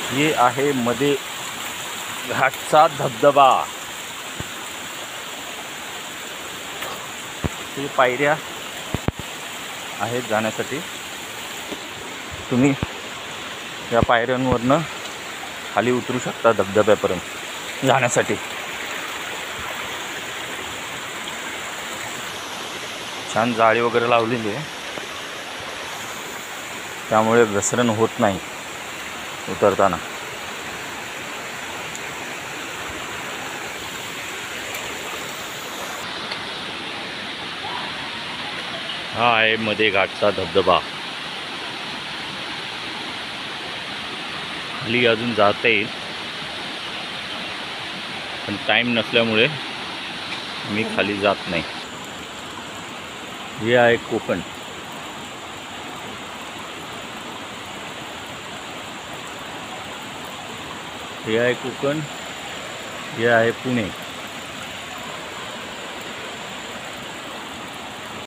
हे आहे मध्ये घाटचा धबधबा। हे पायऱ्या आहेत जाण्यासाठी। तुम्ही या पायऱ्यांवरनं खाली उतरू शकता धबधब्यापर्यंत जाण्यासाठी। छान जाळी वगैरे लावलेली आहे, त्यामुळे घसरण होत नाही उतरताना। हा आहे मध्ये घाटचा धबधबा। खाली अजून जाता येईल, पण टाईम नसल्यामुळे मी खाली जात नाही। हे आहे कोकण। हे आहे कोकण, हे आहे पुणे।